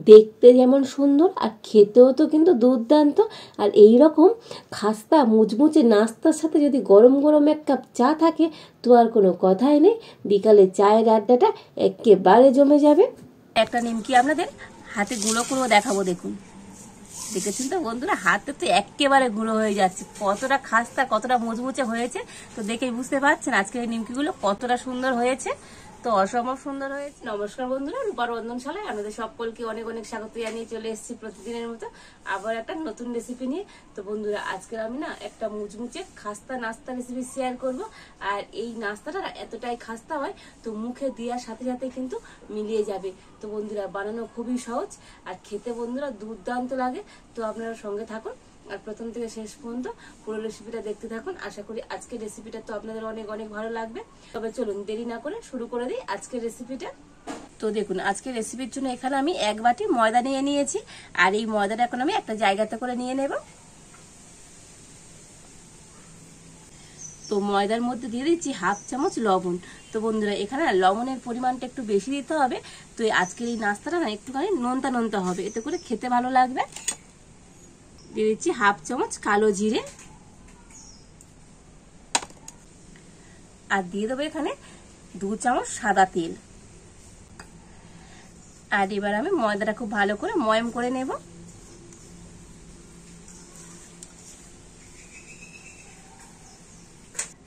দেখতে যেমন সুন্দর আর খেতেও তো কিন্তু দুর্দান্ত। আর এই রকম খাস্তা মুচমুচে নাস্তার সাথে যদি গরম গরম এক কাপ চা থাকে তো আর কোনো কথাই নেই, বিকালে চায়ের আড্ডাটা একেবারে জমে যাবে। একটা নিমকি আপনাদের হাতে গুঁড়ো করেও দেখাবো, দেখুন। দেখেছেন তো বন্ধুরা, হাতে তো একেবারে গুঁড়ো হয়ে যাচ্ছে, কতটা খাস্তা কতটা মুচমুচে হয়েছে। তো দেখেই বুঝতে পারছেন আজকের এই নিমকিগুলো কতটা সুন্দর হয়েছে, তো অসম্ভব সুন্দর হয়েছে। নমস্কার বন্ধুরা, রূপার রন্ধনশালায় আপনাদের সকলকে অনেক অনেক স্বাগত জানিয়ে চলে এসেছি প্রতিদিনের মতো আবার একটা নতুন রেসিপি নিয়ে। তো বন্ধুরা, আজকে আমি না একটা মুচমুচে খাস্তা নাস্তা রেসিপি শেয়ার করব। আর এই নাস্তাটা এতটাই খাস্তা হয় তো মুখে দেওয়ার সাথে সাথে কিন্তু মিলিয়ে যাবে। তো বন্ধুরা, বানানো খুবই সহজ আর খেতে বন্ধুরা দুর্দান্ত লাগে। তো আপনারা সঙ্গে থাকুন আর প্রথম থেকে শেষ পর্যন্ত পুরো রেসিপিটা দেখতে থাকুন। আশা করি আজকের রেসিপিটা তো আপনাদের অনেক অনেক ভালো লাগবে। তবে চলুন দেরি না করে শুরু করে দিই আজকের রেসিপিটা। তো দেখুন, আজকের রেসিপির জন্য এখানে আমি 1 বাটি ময়দা নিয়ে নিয়েছি। আর এই ময়দাটা এখন আমি একটা জায়গাতে করে নিয়ে নেব। তো ময়দার মধ্যে দিয়ে দিচ্ছি 1/2 চামচ লবণ। তো বন্ধুরা, এখানে লবণের পরিমাণটা একটু বেশি দিতে হবে। তো আজকের এই নাস্তাটা না একটুখানি নোনতা নোনতা হবে, এতে করে খেতে ভালো লাগবে। দিয়ে দিচ্ছি 1/2 চামচ কালো জিরে, আর দিয়ে দেবো এখানে 2 চামচ সাদা তেল। আর এবার আমি ময়দাটা খুব ভালো করে ময়ম করে নেব।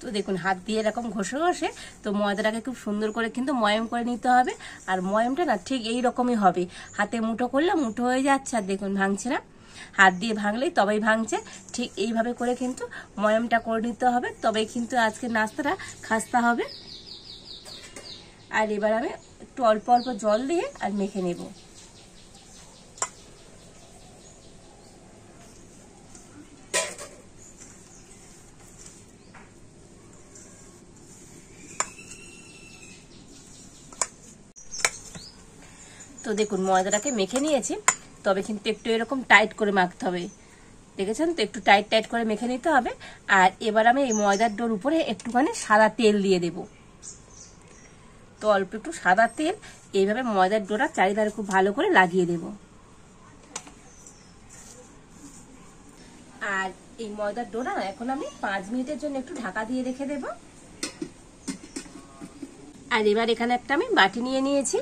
তো দেখুন, হাত দিয়ে এরকম ঘষে ঘষে তো ময়দাটাকে খুব সুন্দর করে কিন্তু ময়ম করে নিতে হবে। আর ময়মটা না ঠিক এই রকমই হবে, হাতে মুঠো করলে মুঠো হয়ে যাচ্ছে আর দেখুন ভাঙছে না। হাত দিয়ে ভাঙলেই তবেই ভাঙছে, ঠিক এইভাবে করে কিন্তু ময়মটা করে নিতে হবে, তবেই কিন্তু আজকে নাস্তাটা খাস্তা হবে। আর এবার আমি একটু অল্প অল্প জল দিয়ে আর মেখে নেব। তো দেখুন, ময়দাটাকে মেখে নিয়েছি, তবে কিন্তু একটু এরকম টাইট করে মাখতে হবে। দেখেছেন তো, একটু টাইট টাইট করে মেখে নিতে হবে। আর এবার আমি এই ময়দার ডোর উপরে একটুখানি সাদা তেল দিয়ে দেব। তো অল্প একটু সাদা তেল এইভাবে ময়দার ডোটা চারিধারে খুব ভালো করে লাগিয়ে দেব। আর এই ময়দার ডোটা এখন আমি 5 মিনিটের জন্য একটু ঢাকা দিয়ে রেখে দেব। আর এবার এখানে একটা আমি বাটি নিয়ে নিয়েছি,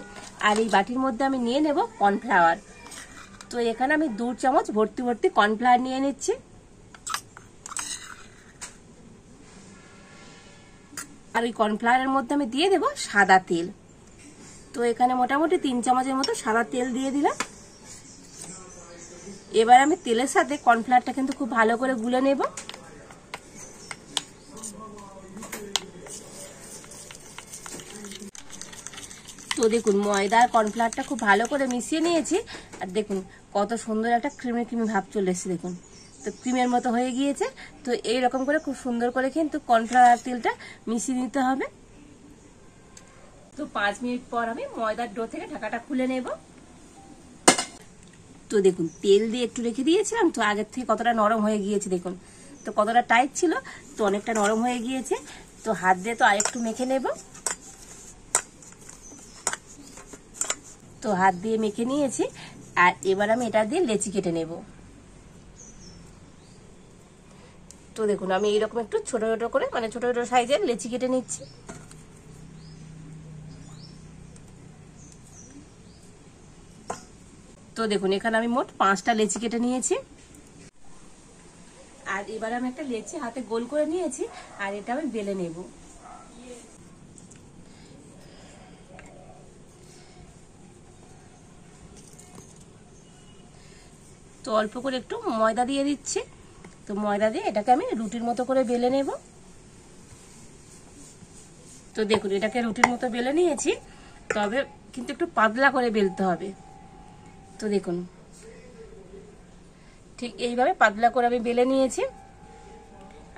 আর এই বাটির মধ্যে আমি নিয়ে নেব কর্নফ্লাওয়ার। তো এখানে আমি 2 চামচ ভর্তি ভর্তি কর্নফ্লাওয়ার নিয়ে নিচ্ছি। আর ওই কর্নফ্লাওয়ারের মধ্যে আমি দিয়ে দেব সাদা তেল। তো এখানে মোটামুটি 3 চামচের মতো সাদা তেল দিয়ে দিলাম। এবার আমি তেলের সাথে কর্নফ্লাওয়ারটা কিন্তু খুব ভালো করে গুলে নেব। তো দেখুন, ময়দা আর কর্নফ্লাওয়ারটা খুব ভালো করে মিশিয়ে নিয়েছি। আর দেখুন কত সুন্দর একটা ক্রিমি ক্রিমি ভাব চলে এসেছে, দেখুন তো ক্রিমের মতো হয়ে গিয়েছে। তো এইরকম করে খুব সুন্দর করে কিন্তু কর্নফ্লাওয়ার আর তেলটা মিশিয়ে নিতে হবে। তো 5 মিনিট পর আমি ময়দার ডো থেকে ঢাকাটা খুলে নেব। তো দেখুন, তেল দিয়ে একটু রেখে দিয়েছিলাম, তো আগের থেকে কতটা নরম হয়ে গিয়েছে দেখুন। তো কতটা টাইট ছিল, তো অনেকটা নরম হয়ে গিয়েছে। তো হাত দিয়ে তো আরেকটু মেখে নেব। তো হাত দিয়ে মেখে নিয়েছি, আর এবার আমি এটা দিয়ে লেচি কেটে নেব। তো দেখুন, আমি এইরকম একটু ছোট ছোট করে মানে ছোট ছোট সাইজের লেচি কেটে নিচ্ছি। তো দেখুন, এখানে আমি মোট 5টা লেচি কেটে নিয়েছি। আর এবার আমি একটা লেচি হাতে গোল করে নিয়েছি, আর এটা আমি বেলে নেব। তো অল্প করে একটু ময়দা দিয়ে দিচ্ছি। তো ময়দা দিয়ে এটাকে আমি রুটির মতো করে বেলে নেব। তো দেখুন, এটাকে রুটির মতো বেলে নিয়েছি, তবে কিন্তু একটু পাতলা করে বেলতে হবে। তো দেখুন, ঠিক এইভাবে পাতলা করে আমি বেলে নিয়েছি।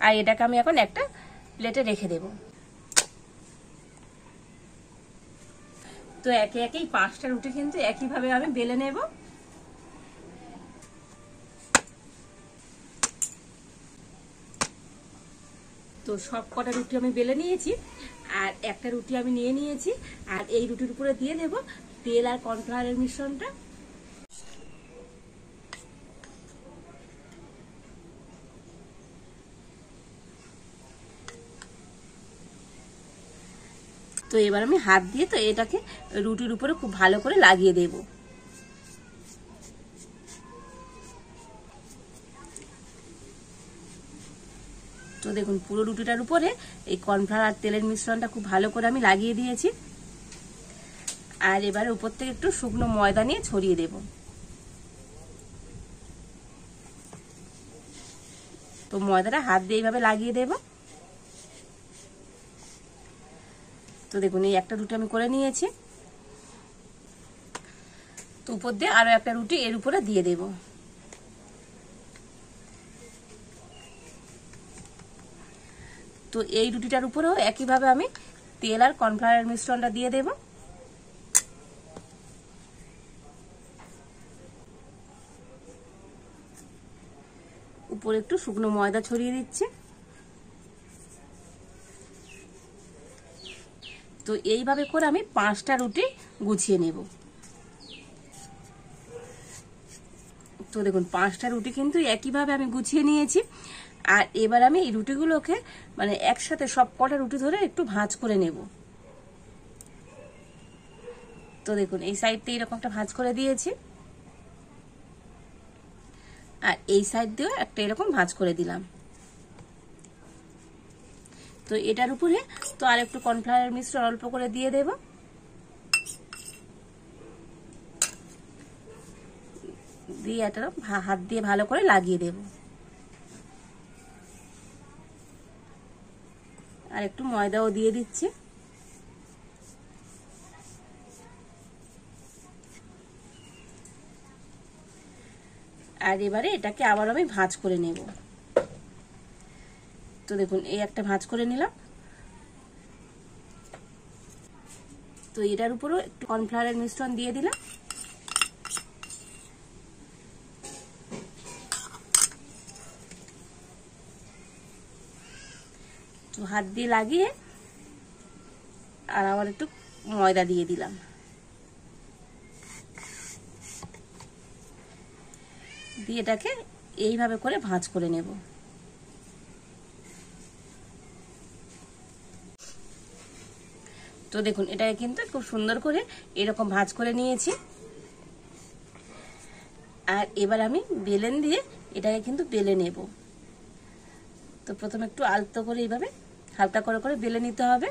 আর এটাকে আমি এখন একটা প্লেটে রেখে দেব। তো একে একেই 5টা রুটি কিন্তু একইভাবে আমি বেলে নেব। তো সব কটা রুটি আমি বেলে নিয়েছি, আর একটা রুটি আমি নিয়ে নিয়েছি। আর এই রুটির উপরে দিয়ে দেব তেল আর কর্নফ্লাওয়ারের মিশ্রণটা। তো এবার আমি হাত দিয়ে তো এটাকে রুটির উপরে খুব ভালো করে লাগিয়ে দেব। তো দেখুন পুরো রুটিটার উপরে এই কর্নফ্লাওয়ার আর তেলের মিশ্রণটা খুব ভালো করে আমি লাগিয়ে দিয়েছি। আর এবারে উপর থেকে একটু শুকনো ময়দা নিয়ে ছড়িয়ে দেব। তো ময়দাটা হাত দিয়ে এইভাবে লাগিয়ে দেব। তো দেখুন এই একটা রুটি আমি করে নিয়েছি। তো উপর দিয়ে আরো একটা রুটি এর উপরে দিয়ে দেব। তো এই রুটিটার উপরেও একইভাবে আমি তেল আর কর্নফ্লাওয়ারের মিশ্রণটা দিয়ে দেব। উপরে একটু শুকনো ময়দা ছড়িয়ে দিচ্ছি। তো এইভাবে করে আমি 5টা রুটি গুছিয়ে নেব। তো দেখুন 5টা রুটি কিন্তু একইভাবে আমি গুছিয়ে নিয়েছি। আর এবার আমি এই রুটিগুলোকে মানে একসাথে সব কটা রুটি ধরে একটু ভাঁজ করে নেব। তো দেখুন এই সাইডটা এরকম একটা ভাঁজ করে দিয়েছি, আর এই সাইড দিয়েও একটা এরকম ভাঁজ করে দিলাম। তো এটার উপরে তো আর একটু কর্নফ্লাওয়ারের মিশ্রণ অল্প করে দিয়ে দেব। দিয়ে এটা হাত দিয়ে ভালো করে লাগিয়ে দেব। আর একটু ময়দাও দিয়ে দিচ্ছি। আর এবারে এটাকে আবার আমি ভাঁজ করে নেব। তো দেখুন এই একটা ভাঁজ করে নিলাম। তো এটার উপরেও একটু কর্নফ্লাওয়ারের মিশ্রণ দিয়ে দিলাম। তো হাত দিয়ে লাগিয়ে আর আবার একটু ময়দা দিয়ে দিলাম। দিয়ে এটাকে এইভাবে করে ভাঁজ করে নেব। তো দেখুন এটাকে কিন্তু খুব সুন্দর করে এরকম ভাঁজ করে নিয়েছি। আর এবার আমি বেলেন দিয়ে এটাকে কিন্তু বেলে নেব। তো প্রথমে একটু আলতো করে এইভাবে হালকা করে করে বেলে নিতে হবে।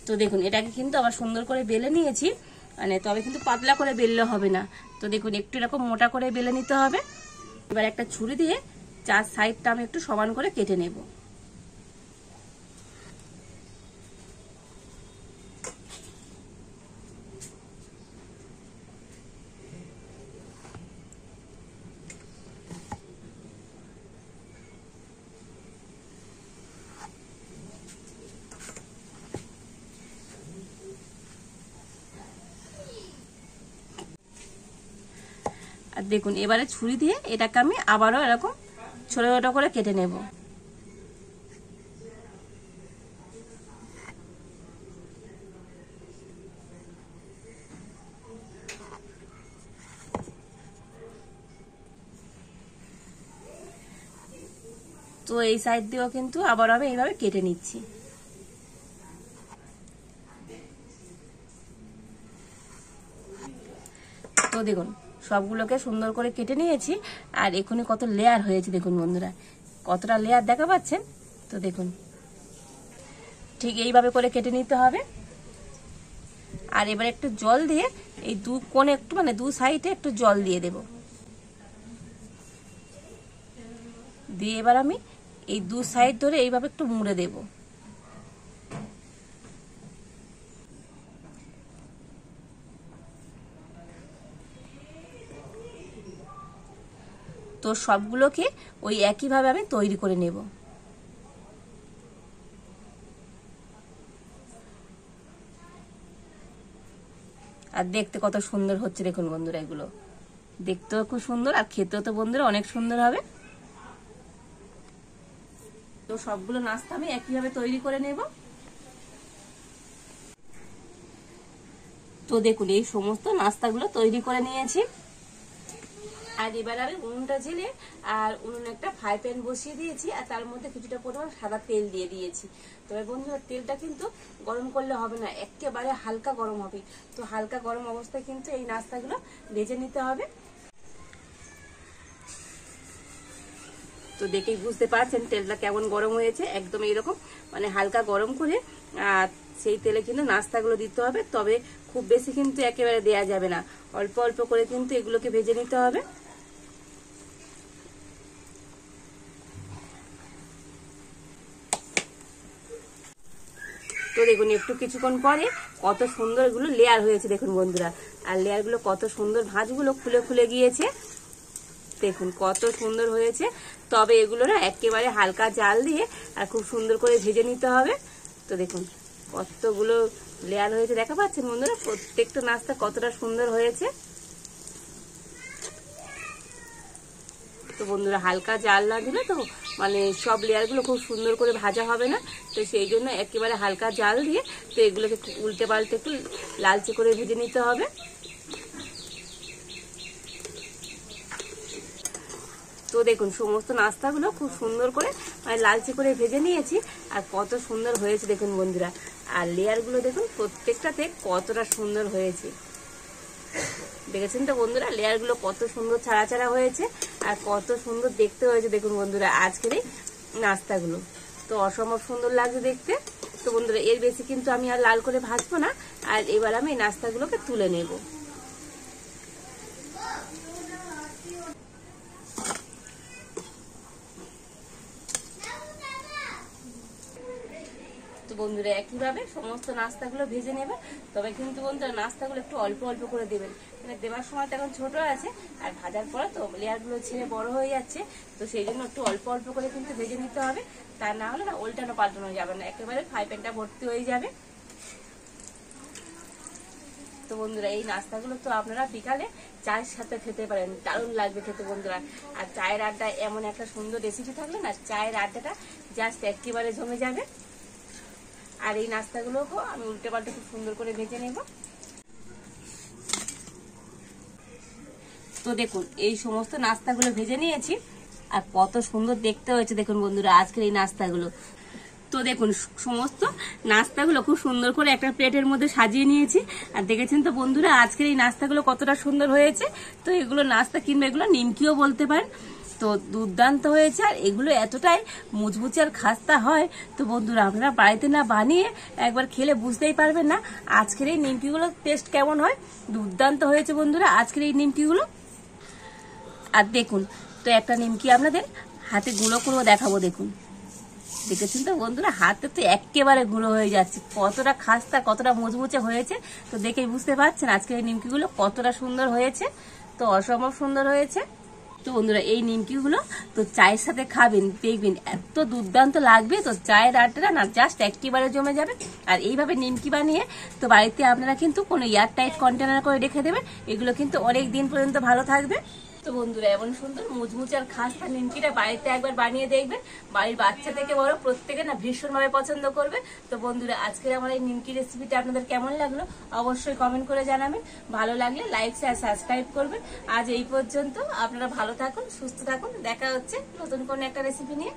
তো দেখুন এটাকে কিন্তু আবার সুন্দর করে বেলে নিয়েছি, মানে তবে কিন্তু পাতলা করে বেললে হবে না। তো দেখুন একটু এরকম মোটা করে বেলে নিতে হবে। এবার একটা ছুরি দিয়ে 4 সাইডটা আমি একটু সমান করে কেটে নেব। আর দেখুন এবারে ছুরি দিয়ে এটাকে আমি আবারও এরকম ছোট ছোট করে কেটে নেব। তো এই সাইড দিয়েও কিন্তু আবার আমি এইভাবে কেটে নিচ্ছি। তো দেখুন সবগুলোকে সুন্দর করে কেটে নিয়েছি। আর এখনই কত লেয়ার হয়েছে দেখুন বন্ধুরা, কতটা লেয়ার দেখা পাচ্ছেন। তো দেখুন ঠিক এইভাবে করে কেটে নিতে হবে। আর এবার একটু জল দিয়ে এই দু কোণে একটু মানে দু সাইডে একটু জল দিয়ে দেব। দিয়ে এবার আমি এই দু সাইড ধরে এইভাবে একটু মুড়ে দেব। তো সবগুলোকে ওই একইভাবে আমি তৈরি করে নেব। আর দেখতে কত সুন্দর হচ্ছে দেখুন বন্ধুরা, এগুলো দেখতেও খুব সুন্দর আর খেতেও তো বন্ধুরা অনেক সুন্দর হবে। তো সবগুলো নাস্তা আমি একইভাবে তৈরি করে নেব। তো দেখুন এই সমস্ত নাস্তাগুলো তৈরি করে নিয়েছি। আর এবার আমি উনুনটা জেলে আর উনুনে একটা ফ্রাই প্যান বসিয়ে দিয়েছি আর তার মধ্যে কিছুটা পরিমাণ সাদা তেল দিয়ে দিয়েছি। তবে বন্ধুরা তেলটা কিন্তু গরম করলে হবে না, একেবারে হালকা গরম হবে। তো হালকা গরম অবস্থায় কিন্তু এই নাস্তাগুলো ভেজে নিতে হবে। তো দেখেই বুঝতে পারছেন তেলটা কেমন গরম হয়েছে, একদম এইরকম মানে হালকা গরম করে আর সেই তেলে কিন্তু নাস্তাগুলো দিতে হবে। তবে খুব বেশি কিন্তু একেবারে দেয়া যাবে না, অল্প অল্প করে কিন্তু এগুলোকে ভেজে নিতে হবে। তো দেখুন একটু কিছুক্ষণ পরে কত সুন্দর এগুলো লেয়ার হয়েছে দেখুন বন্ধুরা, আর লেয়ারগুলো কত সুন্দর ভাঁজগুলো খুলে খুলে গিয়েছে, দেখুন কত সুন্দর হয়েছে। তবে এগুলো না একেবারে হালকা জাল দিয়ে আর খুব সুন্দর করে ভেজে নিতে হবে। তো দেখুন কতগুলো লেয়ার হয়েছে, দেখা পাচ্ছেন বন্ধুরা প্রত্যেকটা নাস্তা কতটা সুন্দর হয়েছে। তো বন্ধুরা হালকা জাল না দিলে তো মানে সব লেয়ারগুলো খুব সুন্দর করে ভাজা হবে না, তো সেই জন্য একেবারে হালকা জাল দিয়ে তো এগুলোকে উল্টে পাল্টে একটু লালচে করে ভেজে নিতে হবে। তো দেখুন সমস্ত নাস্তাগুলো খুব সুন্দর করে মানে লালচে করে ভেজে নিয়েছি আর কত সুন্দর হয়েছে দেখুন বন্ধুরা। আর লেয়ারগুলো দেখুন প্রত্যেকটাতে কতটা সুন্দর হয়েছে, দেখেছেন তো বন্ধুরা লেয়ারগুলো কত সুন্দর ছাড়া ছাড়া হয়েছে আর কত সুন্দর দেখতে হয়েছে দেখুন বন্ধুরা আজকের এই নাস্তাগুলো। তো অসম্ভব সুন্দর লাগছে দেখতে। তো বন্ধুরা এর বেশি কিন্তু আমি আর লাল করে ভাজবো না, আর এবার আমি এই নাস্তাগুলোকে তুলে নেব। তো বন্ধুরা একইভাবে সমস্ত নাস্তাগুলো ভেজে নেবে, তবে কিন্তু বন্ধুরা নাস্তাগুলো একটু অল্প অল্প করে দেবেন, মানে দেওয়ার সময় তো এখন ছোট আছে আর ভাজার পরে তো লেয়ারগুলো ছেড়ে বড় হয়ে যাচ্ছে, তো সেই জন্য একটু অল্প অল্প করে কিন্তু ভেজে নিতে হবে। তা না হলে না উল্টানো পাল্টানো যাবে না, একেবারে ফ্রাই প্যানটা ভর্তি হয়ে যাবে। তো বন্ধুরা এই নাস্তাগুলো তো আপনারা বিকালে চায়ের সাথে খেতে পারেন, দারুণ লাগবে খেতে বন্ধুরা। আর চায়ের আড্ডা এমন একটা সুন্দর রেসিপি থাকলে না চায়ের আড্ডাটা জাস্ট একেবারে জমে যাবে। আর এই নাস্তাগুলোকেও আমি উল্টে পাল্টে খুব সুন্দর করে ভেজে নেব। তো দেখুন এই সমস্ত নাস্তাগুলো ভেজে নিয়েছি আর কত সুন্দর দেখতে হয়েছে দেখুন বন্ধুরা আজকের এই নাস্তাগুলো। তো দেখুন সমস্ত নাস্তাগুলো খুব সুন্দর করে একটা প্লেটের মধ্যে সাজিয়ে নিয়েছি আর দেখেছেন তো বন্ধুরা আজকের এই নাস্তাগুলো কতটা সুন্দর হয়েছে। তো এগুলো নাস্তা কিংবা এগুলো নিমকিও বলতে পারেন। তো দুর্দান্ত হয়েছে আর এগুলো এতটাই মুচমুচে আর খাস্তা হয়। তো বন্ধুরা আপনারা বাড়িতে না বানিয়ে একবার খেলে বুঝতেই পারবেন না আজকের এই নিমকিগুলোর টেস্ট কেমন হয়। দুর্দান্ত হয়েছে বন্ধুরা আজকের এই নিমকিগুলো। আর দেখুন তো একটা নিমকি আপনাদের হাতে গুঁড়ো করেও দেখাবো, দেখুন দেখেছেন তো বন্ধুরা হাতে তো একেবারে গুঁড়ো হয়ে যাচ্ছে, কতটা খাস্তা কতটা মুচমুচে হয়েছে। তো দেখেই বুঝতে পারছেন আজকের এই নিমকিগুলো কতটা সুন্দর হয়েছে, তো অসম্ভব সুন্দর হয়েছে। তো বন্ধুরা এই নিমকিগুলো তো চায়ের সাথে খাবেন, দেখবেন এত দুর্দান্ত লাগবে। তো চায়ের আড্ডাটা না জাস্ট একেবারে জমে যাবে। আর এইভাবে নিমকি বানিয়ে তো বাড়িতে আপনারা কিন্তু কোনো এয়ারটাইট কন্টেনার করে রেখে দেবেন, এগুলো কিন্তু অনেক দিন পর্যন্ত ভালো থাকবে। তো বন্ধুরা এমন সুন্দর মুচমুচে আর খাস্তা নিমকিটা বাড়িতে একবার বানিয়ে দেখবেন, বাড়ির বাচ্চা থেকে বড় প্রত্যেকে না ভীষণভাবে পছন্দ করবে। তো বন্ধুরা আজকের আমার এই নিমকি রেসিপিটা আপনাদের কেমন লাগলো অবশ্যই কমেন্ট করে জানাবেন, ভালো লাগলে লাইক শেয়ার সাবস্ক্রাইব করবেন। আজ এই পর্যন্ত, আপনারা ভালো থাকুন সুস্থ থাকুন, দেখা হচ্ছে নতুন কোনো একটা রেসিপি নিয়ে।